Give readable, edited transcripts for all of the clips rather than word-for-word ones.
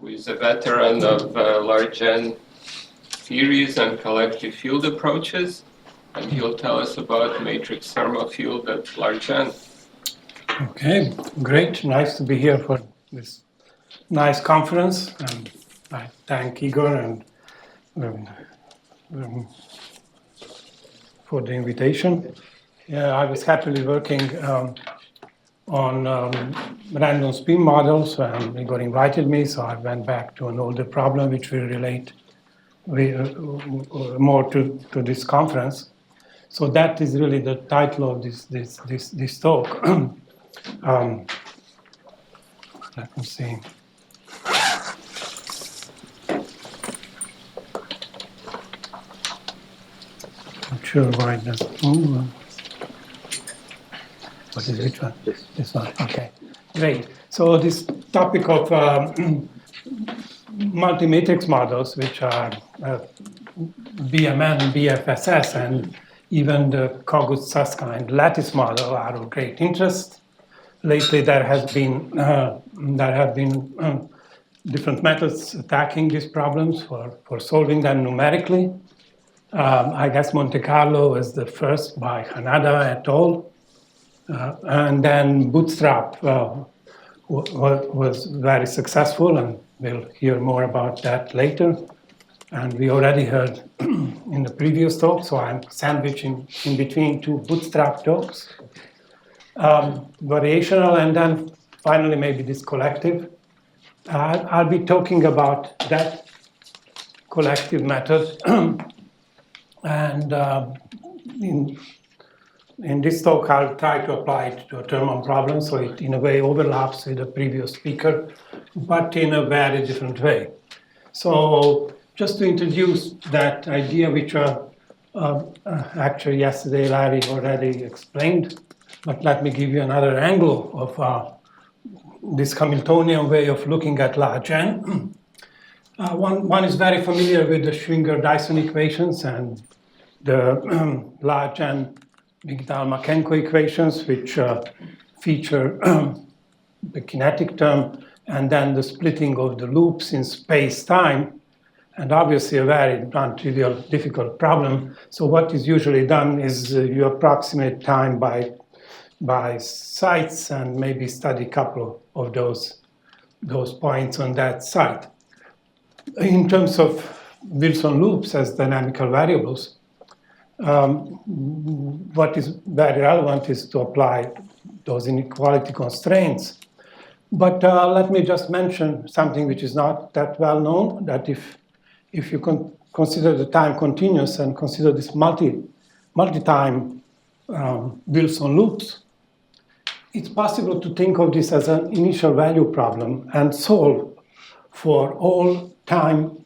who is a veteran of large N theories and collective field approaches, and he'll tell us about matrix thermofield at large N. Okay, great. Nice to be here for this nice conference. And I thank Igor and for the invitation. Yeah, I was happily working on random spin models, and Igor invited me, so I went back to an older problem which will relate more to this conference. So that is really the title of this talk. Let me see. Not sure why it doesn't move. What is which one? This one. Okay, great. So this topic of multi-matrix models, which are BMN, BFSS, and even the Kogut-Susskind lattice model are of great interest. Lately, there have been different methods attacking these problems for solving them numerically. I guess Monte Carlo was the first by Hanada et al. And then Bootstrap was very successful, and we'll hear more about that later. And we already heard in the previous talk, so I'm sandwiching in between two Bootstrap talks. Variational, and then finally maybe this collective. I'll be talking about that collective method. And in this talk, I'll try to apply it to a thermal problem, so it in a way overlaps with the previous speaker, but in a very different way. So just to introduce that idea, which actually yesterday Larry already explained, but let me give you another angle of this Hamiltonian way of looking at large N. One is very familiar with the Schwinger-Dyson equations and the large N Migdal-Makenko equations, which feature the kinetic term and then the splitting of the loops in space-time, and obviously a very non-trivial, difficult problem. So what is usually done is you approximate time by sites and maybe study a couple of those points on that site. In terms of Wilson loops as dynamical variables, what is very relevant is to apply those inequality constraints. But let me just mention something which is not that well known, that if you consider the time continuous and consider this multi-time Wilson loops, it's possible to think of this as an initial value problem and solve for all time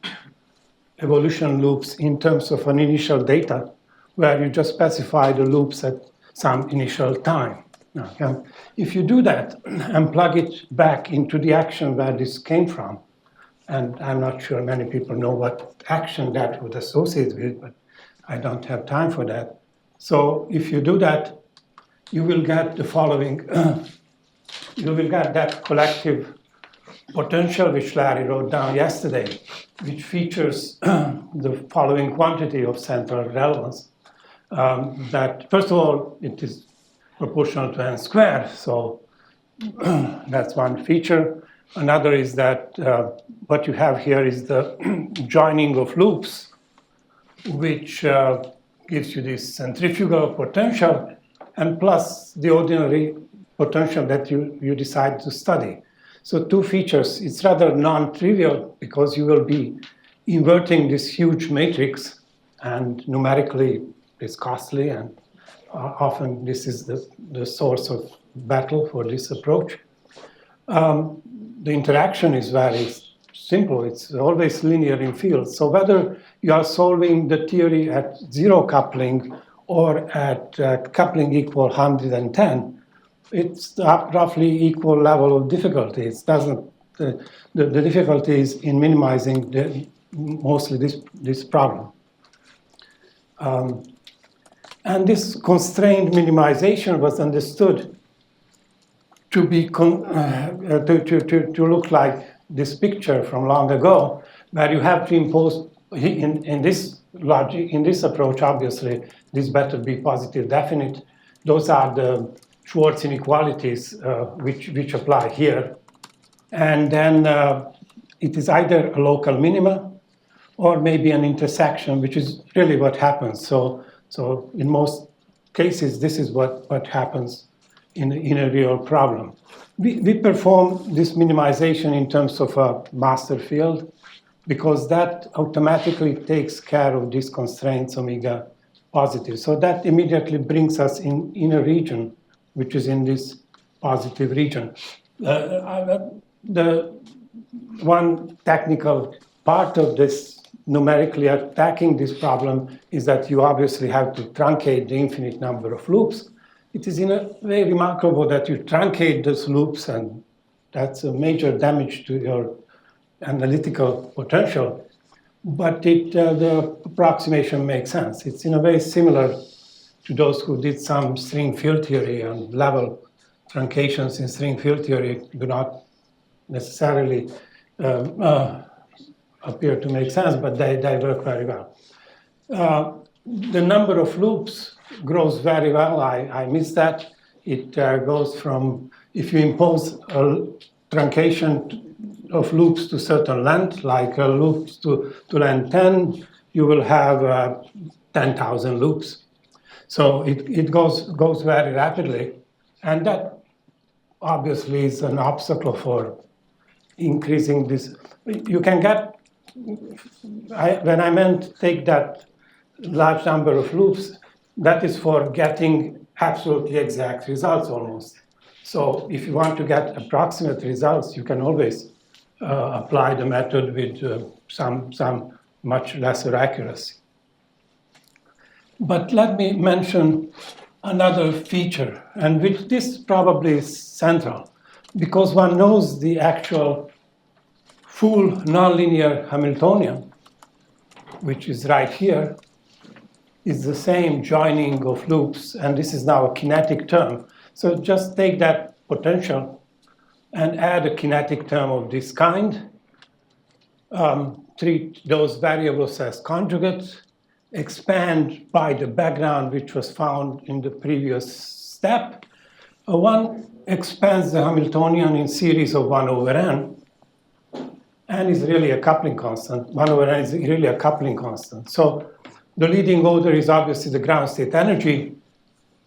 evolution loops in terms of an initial data, where you just specify the loops at some initial time. Okay. If you do that and plug it back into the action where this came from, and I'm not sure many people know what action that would associate with, but I don't have time for that. So if you do that, you will get the following, you will get that collective potential, which Larry wrote down yesterday, which features the following quantity of central relevance. That, first of all, it is proportional to n squared, so that's one feature. Another is that what you have here is the joining of loops, which gives you this centrifugal potential, and plus the ordinary potential that you decide to study. So two features. It's rather non-trivial because you will be inverting this huge matrix, and numerically it's costly, and often this is the source of battle for this approach. The interaction is very simple. It's always linear in fields. So whether you are solving the theory at zero coupling or at coupling equal 110, it's roughly equal level of difficulty. It doesn't. The difficulty is in minimizing mostly this problem. And this constrained minimization was understood to be to look like this picture from long ago, where you have to impose in this logic, in this approach, obviously, this better be positive definite. Those are the Schwarz inequalities which apply here. And then it is either a local minima or maybe an intersection, which is really what happens. So in most cases, this is what happens in a real problem. We perform this minimization in terms of a master field because that automatically takes care of these constraints omega positive. So that immediately brings us in a region which is in this positive region. The one technical part of this numerically attacking this problem is that you obviously have to truncate the infinite number of loops. It is in a way remarkable that you truncate those loops, and that's a major damage to your analytical potential. But the approximation makes sense. It's in a way similar to those who did some string field theory, and level truncations in string field theory do not necessarily appear to make sense, but they work very well. The number of loops grows very well. I missed that. It goes from, if you impose a truncation of loops to certain length, like loops to length 10, you will have 10,000 loops. So it goes very rapidly. And that obviously is an obstacle for increasing this. You can get, when I meant take that large number of loops, that is for getting absolutely exact results almost. So if you want to get approximate results, you can always apply the method with some much lesser accuracy. But let me mention another feature, and which this probably is central, because one knows the actual full nonlinear Hamiltonian, which is right here, is the same joining of loops, and this is now a kinetic term. So just take that potential and add a kinetic term of this kind, treat those variables as conjugates, expand by the background which was found in the previous step. One expands the Hamiltonian in series of 1 over n, n is really a coupling constant. 1 over n is really a coupling constant. So the leading order is obviously the ground state energy,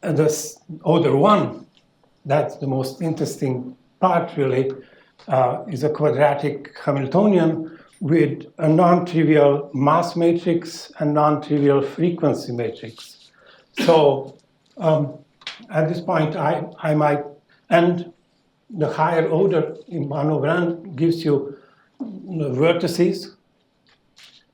and this order 1, that's the most interesting part really, is a quadratic Hamiltonian with a non-trivial mass matrix and non-trivial frequency matrix. So at this point, I might, and the higher order in 1 over n gives you vertices,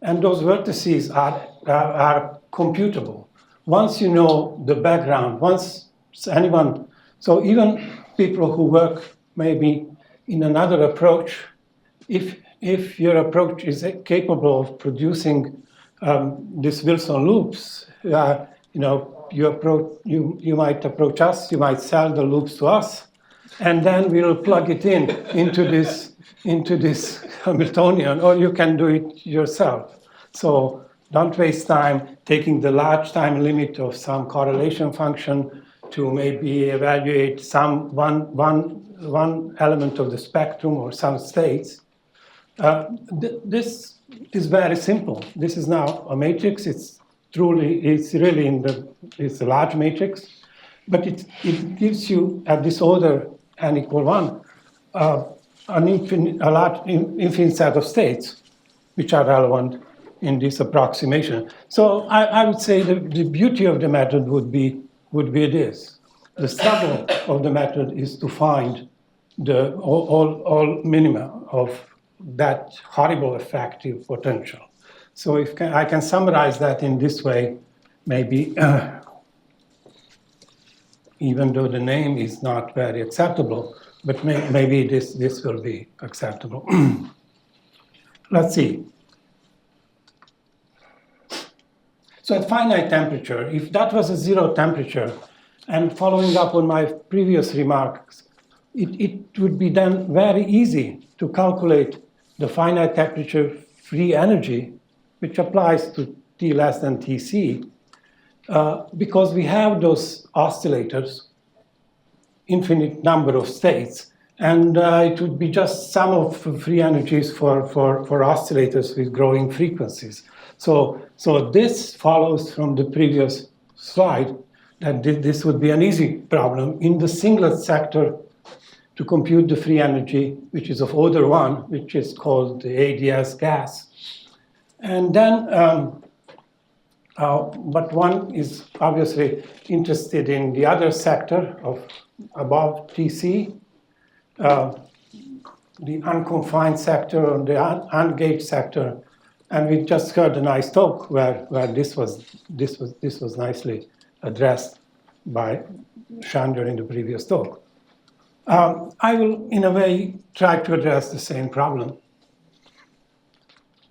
and those vertices are computable. Once you know the background, once anyone, so even people who work maybe in another approach, if your approach is capable of producing these Wilson loops, you might approach us, you might sell the loops to us, and then we'll plug it into this Hamiltonian, or you can do it yourself. So don't waste time taking the large time limit of some correlation function to maybe evaluate some one element of the spectrum or some states. This is very simple. This is now a matrix. It's a large matrix, but it gives you at this order n equal 1 a large infinite set of states which are relevant in this approximation. So I would say the beauty of the method would be this. The struggle of the method is to find all minima of that horrible effective potential. So if I can summarize that in this way, maybe even though the name is not very acceptable, but maybe this will be acceptable. Let's see. So at finite temperature, if that was a 0 temperature, and following up on my previous remarks, it would be then very easy to calculate the finite temperature free energy, which applies to T less than Tc, because we have those oscillators, infinite number of states, and it would be just sum of free energies for oscillators with growing frequencies. So this follows from the previous slide that this would be an easy problem in the singlet sector to compute the free energy, which is of order 1, which is called the ADS gas. And then, but one is obviously interested in the other sector of above TC, the unconfined sector or the ungauged sector. And we just heard a nice talk where this was nicely addressed by Chandra in the previous talk. I will, in a way, try to address the same problem,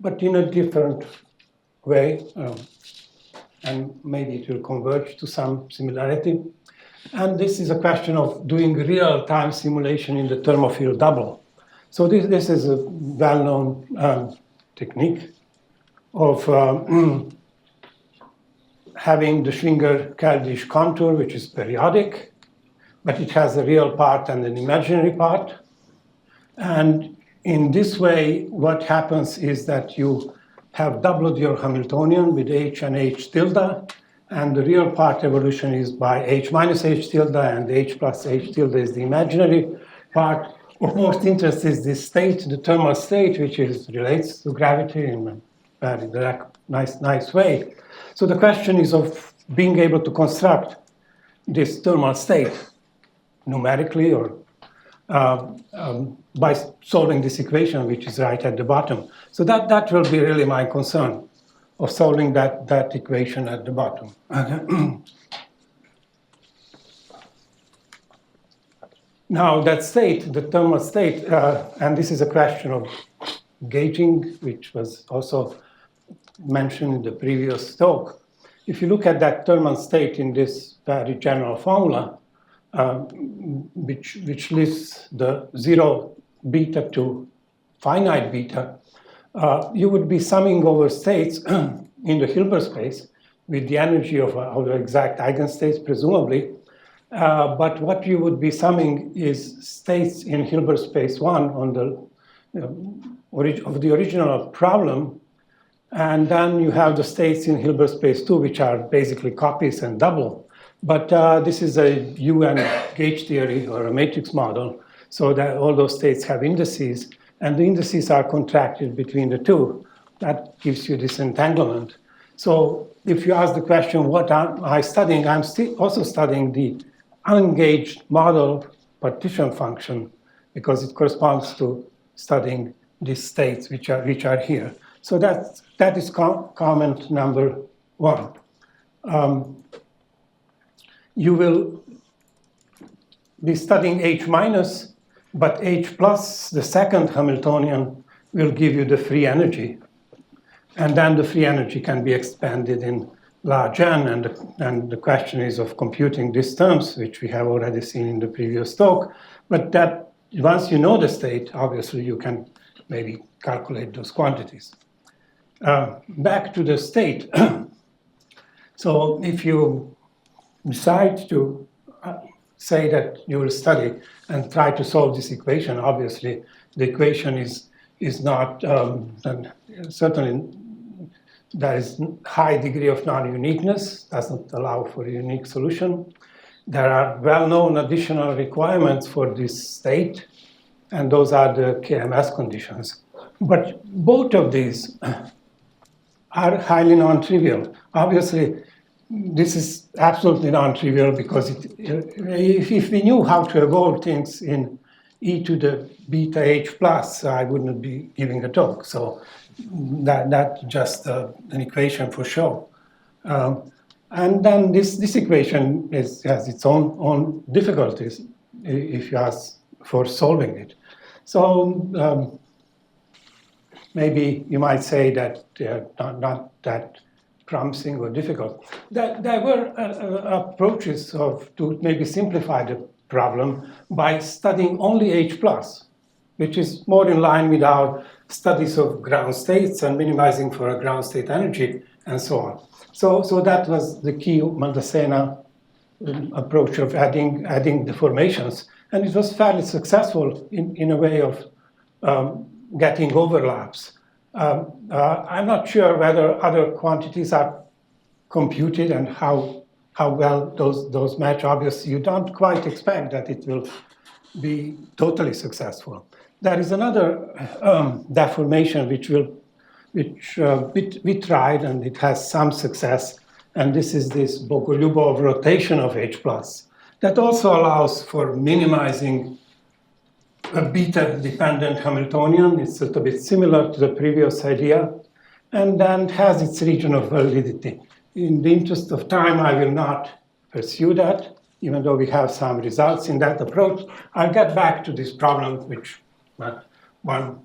but in a different way, and maybe it will converge to some similarity. And this is a question of doing real-time simulation in the Thermofield double. So this is a well-known technique of having the Schwinger-Keldysh contour, which is periodic, but it has a real part and an imaginary part. And in this way, what happens is that you have doubled your Hamiltonian with H and H tilde, and the real part evolution is by H minus H tilde, and H plus H tilde is the imaginary part. Of most interest is this state, the thermal state, which relates to gravity in a very direct, nice way. So the question is of being able to construct this thermal state numerically or by solving this equation, which is right at the bottom. So that will be really my concern, of solving that equation at the bottom. Okay. Now that state, the thermal state, and this is a question of gauging, which was also mentioned in the previous talk. If you look at that thermal state in this very general formula, which lists the 0 beta to finite beta, you would be summing over states in the Hilbert space with the energy of the exact eigenstates, presumably. But what you would be summing is states in Hilbert space 1 on the of the original problem, and then you have the states in Hilbert space 2, which are basically copies and double. But this is a UN gauge theory or a matrix model, so that all those states have indices, and the indices are contracted between the two. That gives you this entanglement. So if you ask the question, what am I studying? I'm also studying the ungauged model partition function, because it corresponds to studying these states which are here. So that is comment number 1. You will be studying H minus, but H plus, the second Hamiltonian, will give you the free energy. And then the free energy can be expanded in large N, and the question is of computing these terms, which we have already seen in the previous talk. But that once you know the state, obviously you can maybe calculate those quantities. Back to the state. So if you decide to say that you will study and try to solve this equation, obviously the equation is not, certainly there is high degree of non-uniqueness, doesn't allow for a unique solution. There are well-known additional requirements for this state, and those are the KMS conditions. But both of these are highly non-trivial. Obviously, this is absolutely non-trivial because if we knew how to evolve things in e to the beta h plus, I wouldn't be giving a talk. So that's just an equation for show. And then this equation has its own difficulties if you ask for solving it. So maybe you might say that not that promising or difficult. There were approaches to maybe simplify problem by studying only H+, which is more in line with our studies of ground states and minimizing for a ground state energy and so on. So that was the key Maldacena approach of adding deformations. And it was fairly successful in a way of getting overlaps. I'm not sure whether other quantities are computed and how well those match. Obviously, you don't quite expect that it will be totally successful. There is another deformation which we tried, and it has some success, and this is this Bogolyubov rotation of H+, that also allows for minimizing a beta-dependent Hamiltonian. It's a little bit similar to the previous idea, and then has its region of validity. In the interest of time, I will not pursue that, even though we have some results in that approach. I'll get back to this problem, which one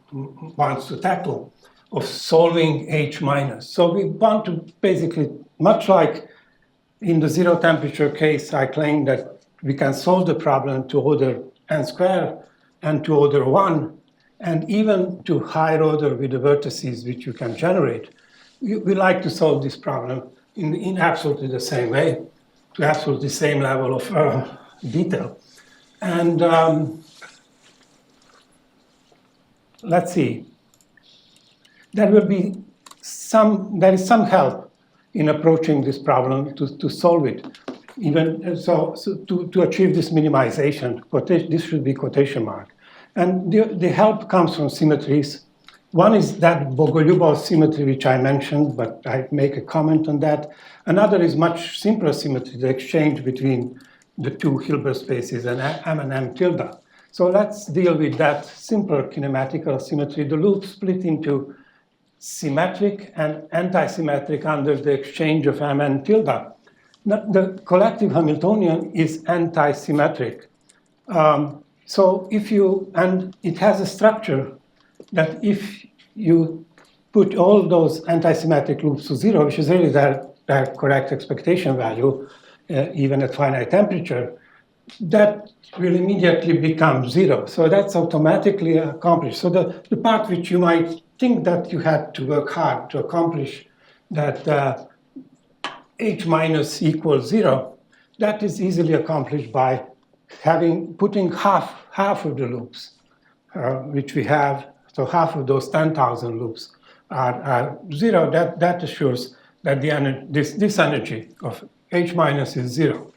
wants to tackle, of solving H minus. So we want to basically, much like in the zero temperature case, I claim that we can solve the problem to order n squared and to order 1, and even to higher order with the vertices which you can generate. We like to solve this problem in absolutely the same way, to absolutely the same level of detail. And let's see. There is some help in approaching this problem to solve it. Even so to achieve this minimization, this should be quotation mark. And the help comes from symmetries. One is that Bogolyubov symmetry, which I mentioned, but I make a comment on that. Another is much simpler symmetry, the exchange between the two Hilbert spaces and M and M tilde. So let's deal with that simpler kinematical symmetry. The loop split into symmetric and anti-symmetric under the exchange of M and tilde. The collective Hamiltonian is anti-symmetric. And it has a structure that if you put all those anti-symmetric loops to 0, which is really their correct expectation value, even at finite temperature, that will immediately become 0. So that's automatically accomplished. So the part which you might think that you had to work hard to accomplish, that H minus equals 0, that is easily accomplished by putting half of the loops, which we have. So half of those 10,000 loops are 0. That assures that this energy of H minus is 0.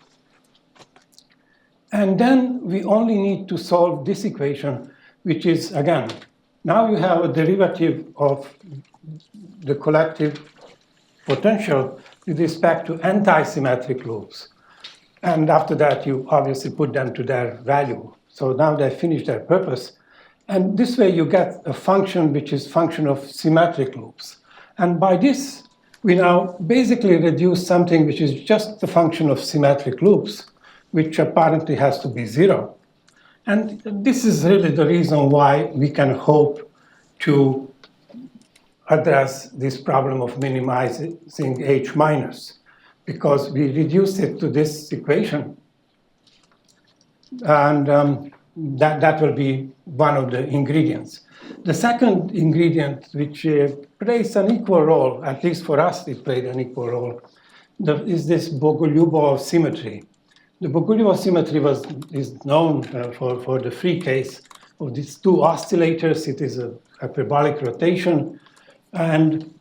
And then we only need to solve this equation, which is, again, now you have a derivative of the collective potential with respect to anti-symmetric loops. And after that, you obviously put them to their value. So now they finish their purpose. And this way you get a function which is function of symmetric loops. And by this, we now basically reduce something which is just the function of symmetric loops, which apparently has to be 0. And this is really the reason why we can hope to address this problem of minimizing H minus, because we reduce it to this equation. And that will be one of the ingredients. The second ingredient, which plays an equal role, at least for us it played an equal role, is this Bogolyubov symmetry. The Bogolyubov symmetry is known for the free case of these two oscillators. It is a hyperbolic rotation, and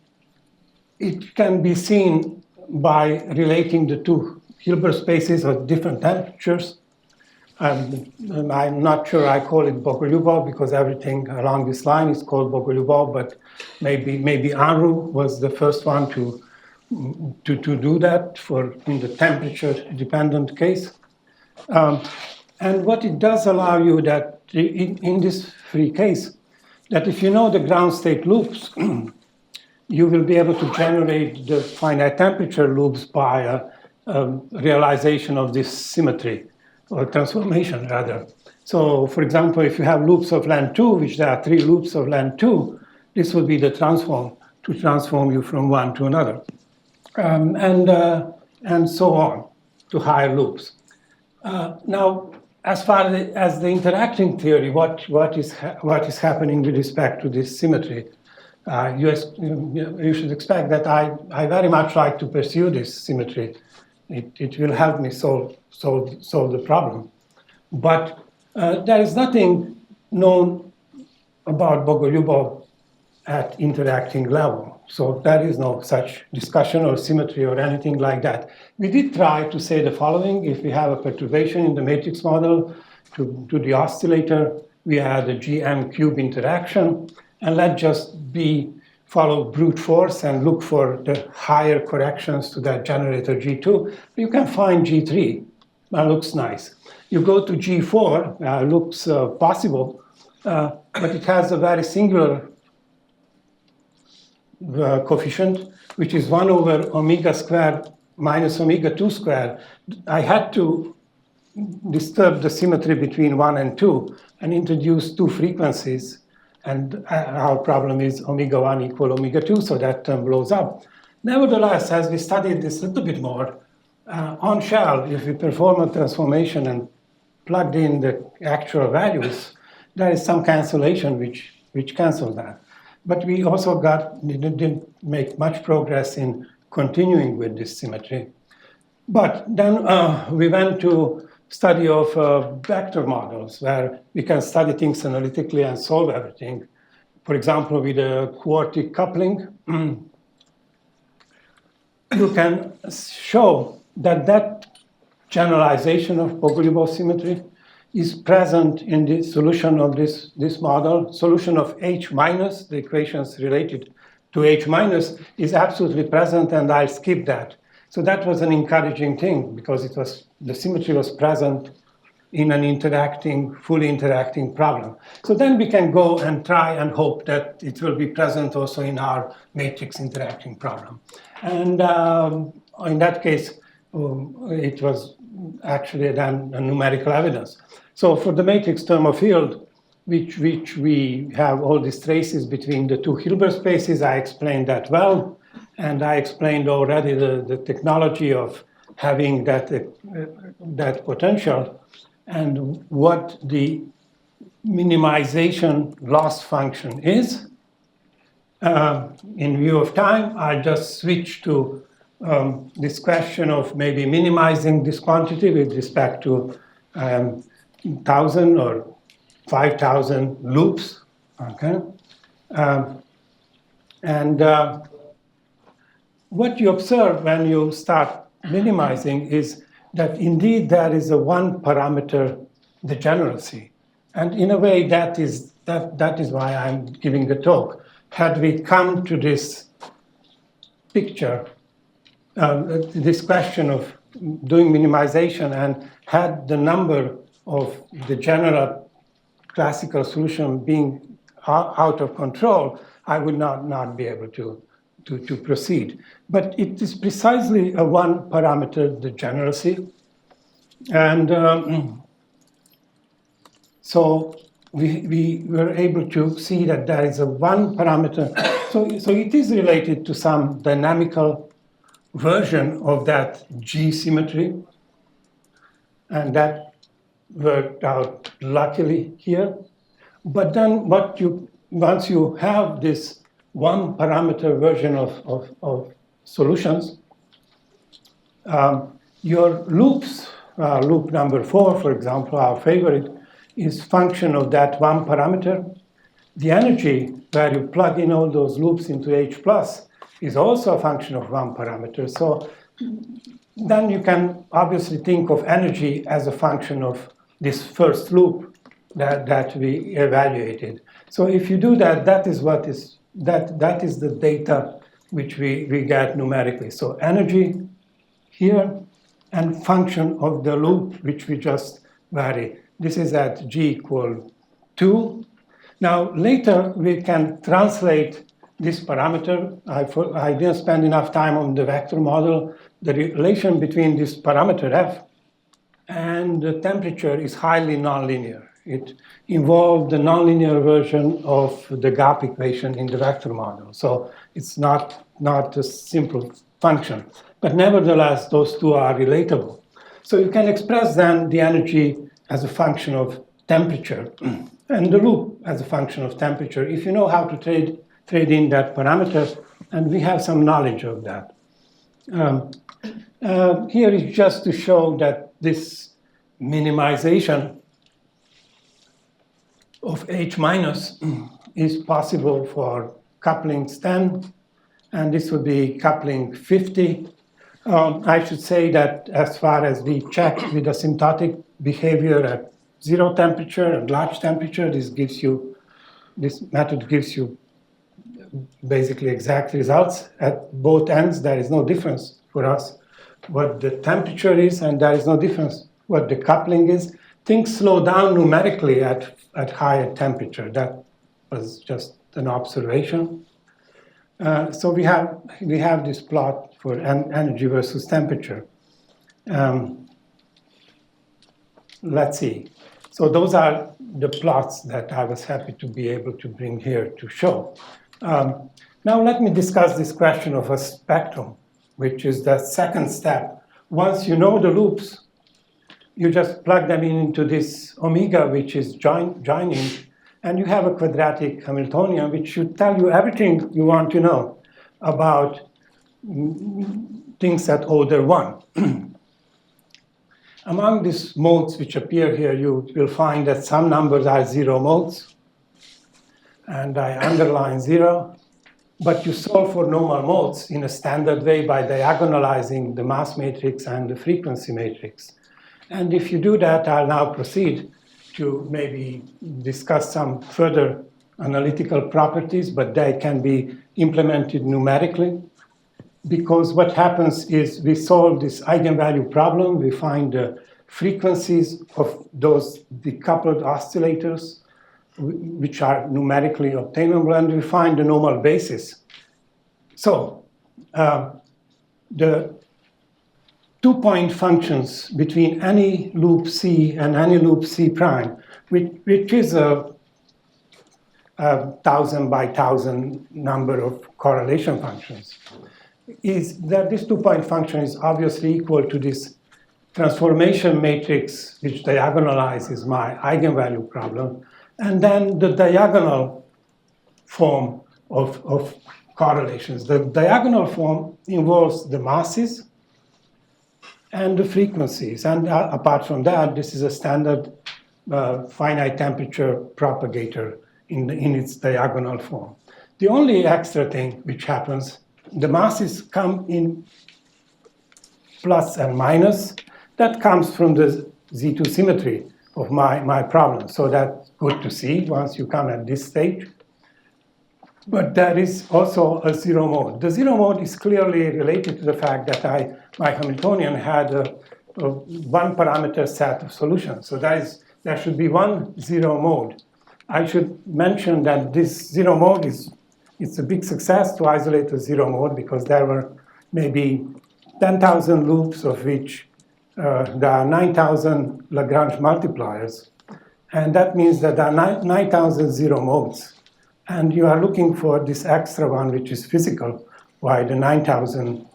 it can be seen by relating the two Hilbert spaces at different temperatures. I'm not sure I call it Bogolyubov because everything along this line is called Bogolyubov, but maybe Anru was the first one to do that in the temperature-dependent case. And what it does allow you that in this free case, that if you know the ground state loops, you will be able to generate the finite temperature loops by realization of this symmetry, or transformation rather. So for example, if you have loops of length 2, which there are 3 loops of length 2, this would be the transform to transform you from one to another. And so on to higher loops. Now, as far as the interacting theory, what is happening with respect to this symmetry, you should expect that I very much like to pursue this symmetry. It will help me solve the problem. But there is nothing known about Bogolyubov at interacting level. So there is no such discussion or symmetry or anything like that. We did try to say the following: if we have a perturbation in the matrix model to the oscillator, we add a GM cube interaction, and let's just follow brute force and look for the higher corrections to that generator G2. You can find G3, that looks nice. You go to G4, looks possible, but it has a very singular coefficient, which is 1 over omega squared minus omega 2 squared. I had to disturb the symmetry between 1 and 2 and introduce two frequencies. And our problem is omega 1 equal omega 2, so that term blows up. Nevertheless, as we studied this a little bit more, on shell, if we perform a transformation and plugged in the actual values, there is some cancellation which cancels that. But we also didn't make much progress in continuing with this symmetry. But then we went to study of vector models where we can study things analytically and solve everything. For example, with a quartic coupling, you can show that generalization of Bogolyubov symmetry is present in the solution of this model. Solution of H minus, the equations related to H minus, is absolutely present, and I'll skip that. So that was an encouraging thing, because the symmetry was present in an fully interacting problem. So then we can go and try and hope that it will be present also in our matrix interacting problem. And in that case, it was actually then a numerical evidence. So for the matrix Thermofield, which we have all these traces between the two Hilbert spaces, I explained that well. And I explained already the technology of having that potential and what the minimization loss function is. In view of time, I just switch to this question of maybe minimizing this quantity with respect to 1,000 or 5,000 loops. Okay, what you observe when you start minimizing is that indeed there is a one parameter degeneracy. And in a way, that is why I'm giving the talk. Had we come to this picture, this question of doing minimization, and had the number of the general classical solution being out of control, I would not be able to proceed. But it is precisely a one parameter degeneracy. And so we were able to see that there is a one parameter. So it is related to some dynamical version of that G symmetry. And that worked out luckily here. But then once you have this one parameter version of solutions, your loops, loop number 4, for example, our favorite, is function of that one parameter. The energy where you plug in all those loops into H plus is also a function of one parameter. So then you can obviously think of energy as a function of this first loop that we evaluated. So if you do that, that is the data which we get numerically. So energy here and function of the loop which we just vary. This is at G equal 2. Now later we can translate this parameter. I didn't spend enough time on the vector model. The relation between this parameter F and the temperature is highly nonlinear. It involved the nonlinear version of the gap equation in the vector model. So it's not a simple function. But nevertheless, those two are relatable. So you can express then the energy as a function of temperature, and the loop as a function of temperature, if you know how to trade in that parameter, and we have some knowledge of that. Here is just to show that this minimization of H minus is possible for couplings 10, and this would be coupling 50. I should say that as far as we checked with asymptotic behavior at 0 temperature and large temperature, this method gives you basically exact results. At both ends, there is no difference for us what the temperature is, and there is no difference what the coupling is. Things slow down numerically at higher temperature. That was just an observation. So we have this plot for energy versus temperature. Let's see. So those are the plots that I was happy to be able to bring here to show. Now let me discuss this question of a spectrum, which is the second step. Once you know the loops, you just plug them into this omega, which is joining, and you have a quadratic Hamiltonian, which should tell you everything you want to know about things at order 1. Among these modes which appear here, you will find that some numbers are 0 modes, and I underline 0. But you solve for normal modes in a standard way by diagonalizing the mass matrix and the frequency matrix. And if you do that, I'll now proceed to maybe discuss some further analytical properties, but they can be implemented numerically. Because what happens is we solve this eigenvalue problem. We find the frequencies of those decoupled oscillators, which are numerically obtainable, and we find the normal basis. So the 2-point functions between any loop C and any loop C prime, which is a 1,000 by 1,000 number of correlation functions, is that this 2-point function is obviously equal to this transformation matrix, which diagonalizes my eigenvalue problem, and then the diagonal form of correlations. The diagonal form involves the masses and the frequencies. And apart from that, this is a standard finite temperature propagator in its diagonal form. The only extra thing which happens, the masses come in plus and minus. That comes from the Z2 symmetry of my problem. So that's good to see once you come at this stage. But there is also a 0 mode. The 0 mode is clearly related to the fact that my Hamiltonian had a one parameter set of solutions. So there should be one 0 mode. I should mention that this 0 mode it's a big success to isolate a 0 mode, because there were maybe 10,000 loops, of which there are 9,000 Lagrange multipliers. And that means that there are 9,000 0 modes. And you are looking for this extra one, which is physical, while the 9,000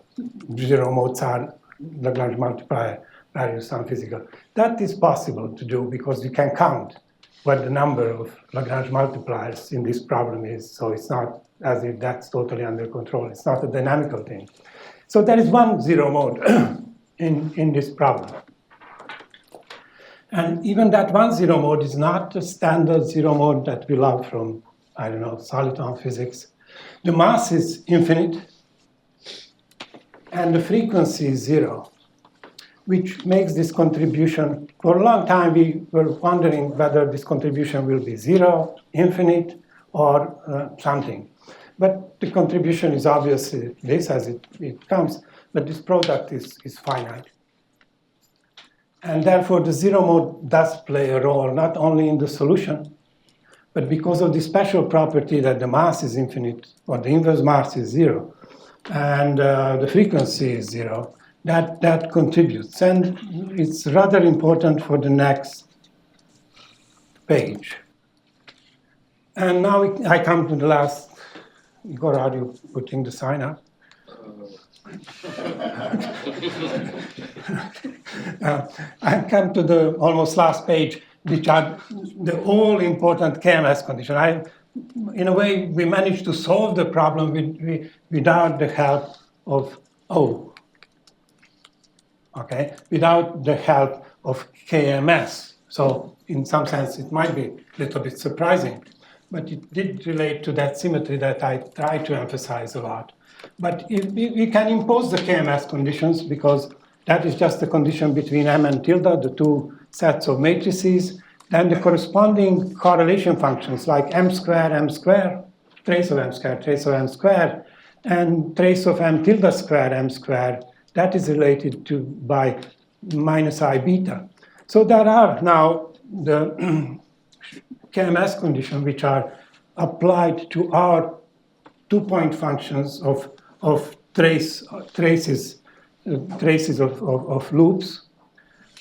0 modes are Lagrange multiplier values are physical. That is possible to do because you can count what the number of Lagrange multipliers in this problem is. So it's not as if that's totally under control. It's not a dynamical thing. So there is one 0 mode in this problem. And even that one 0 mode is not a standard 0 mode that we love from, I don't know, soliton physics. The mass is infinite, and the frequency is 0, which makes this contribution, for a long time we were wondering whether this contribution will be 0, infinite, or something. But the contribution is obviously this as it comes, but this product is finite. And therefore the 0 mode does play a role, not only in the solution, but because of the special property that the mass is infinite, or the inverse mass is 0, and the frequency is 0, that contributes. And it's rather important for the next page. And now I come to the last. Igor, are you putting the sign up? I come to the almost last page, which are the all-important KMS condition. In a way, we managed to solve the problem without the help of without the help of KMS. So in some sense, it might be a little bit surprising, but it did relate to that symmetry that I try to emphasize a lot. But if we can impose the KMS conditions, because that is just the condition between M and tilde, the two sets of matrices, then the corresponding correlation functions like M square, trace of M square, and trace of M tilde square, M square, that is related to by minus I beta. So there are now the KMS conditions which are applied to our two-point functions of traces of loops.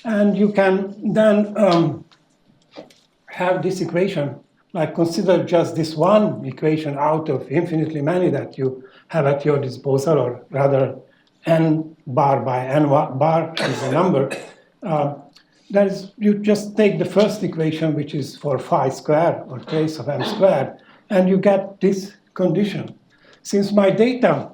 And you can then have this equation, like consider just this one equation out of infinitely many that you have at your disposal, or rather n bar by n bar is a number. You just take the first equation, which is for phi square, or trace of M squared, and you get this condition. Since my data,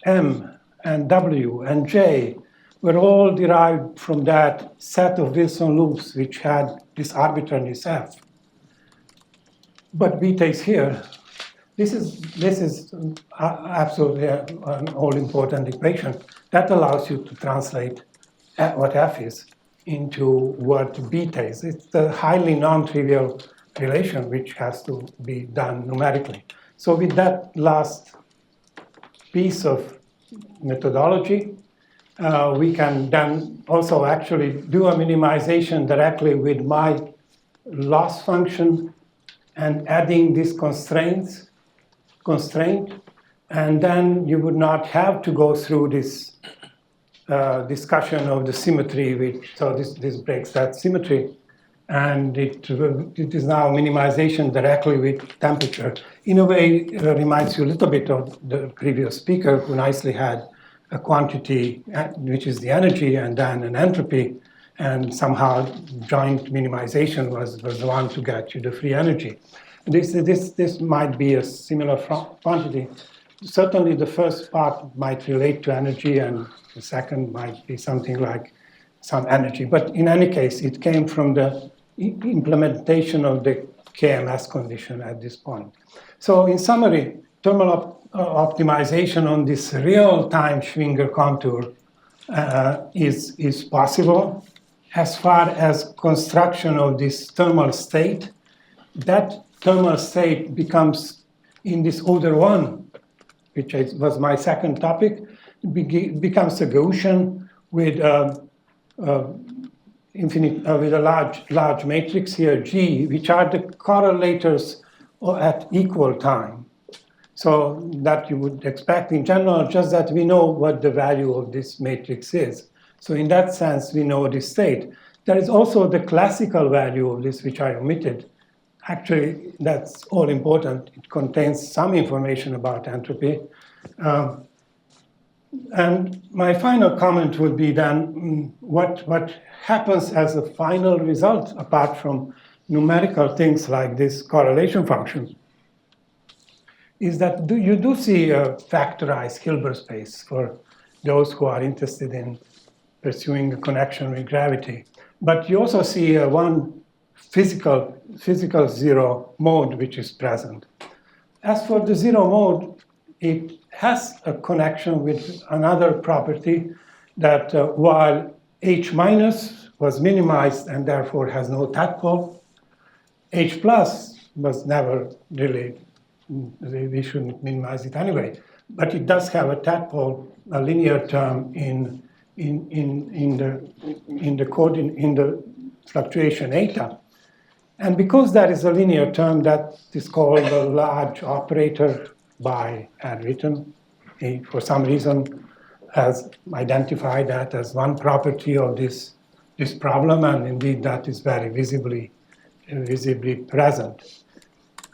M and W and J, were all derived from that set of Wilson loops which had this arbitrariness F, but beta is here, this is absolutely an all-important equation that allows you to translate what F is into what beta is. It's a highly non-trivial relation which has to be done numerically. So with that last piece of methodology, we can then also actually do a minimization directly with my loss function and adding this constraint, and then you would not have to go through this discussion of the symmetry, so this breaks that symmetry, and it is now minimization directly with temperature. In a way, it reminds you a little bit of the previous speaker who nicely had a quantity, which is the energy, and then an entropy, and somehow joint minimization was the one to get you the free energy. This might be a similar quantity. Certainly the first part might relate to energy, and the second might be something like some energy. But in any case, it came from the implementation of the KMS condition at this point. So in summary, thermal optimization on this real-time Schwinger contour is possible. As far as construction of this thermal state, that thermal state becomes, in this order one, which was my second topic, becomes a Gaussian with with a large matrix here, G, which are the correlators at equal time. So that you would expect in general, just that we know what the value of this matrix is. So in that sense, we know this state. There is also the classical value of this, which I omitted. Actually, that's all important. It contains some information about entropy. And my final comment would be then what happens as a final result, apart from numerical things like this correlation function, is that you do see a factorized Hilbert space for those who are interested in pursuing a connection with gravity. But you also see one physical zero mode which is present. As for the zero mode, it has a connection with another property that while H minus was minimized and therefore has no tadpole, H plus was never really, we shouldn't minimize it anyway, but it does have a tadpole, a linear term in the fluctuation eta. And because that is a linear term, that is called a large operator by handwritten. He, for some reason, has identified that as one property of this problem, and indeed that is very visibly present.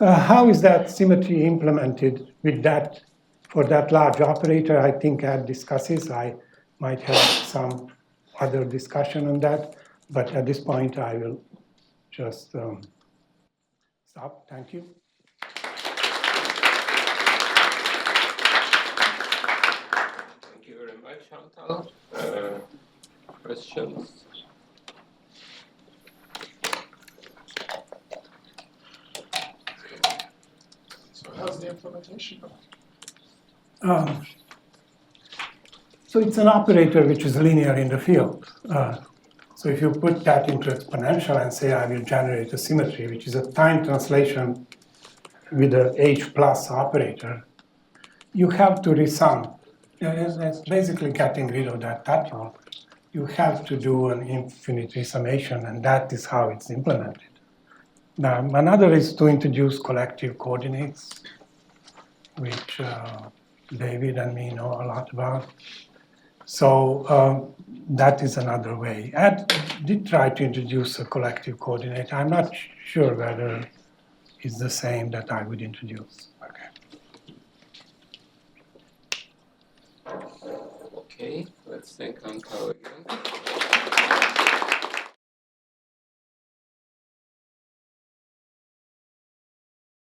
How is that symmetry implemented with that For that large operator, I think Ed discusses. I might have some other discussion on that, but at this point, I will just stop. Thank you. Thank you very much, Antal. Questions? So how's the implementation going? So it's an operator which is linear in the field. So if you put that into exponential and say I will generate a symmetry, which is a time translation with a h plus operator, you have to resum. It's basically getting rid of that tachyon. You have to do an infinite resummation, and that is how it's implemented. Now, another is to introduce collective coordinates, which David and me know a lot about. So that is another way. Ed did try to introduce a collective coordinate. I'm not sure whether it's the same that I would introduce. Okay. Okay, let's thank Antal again.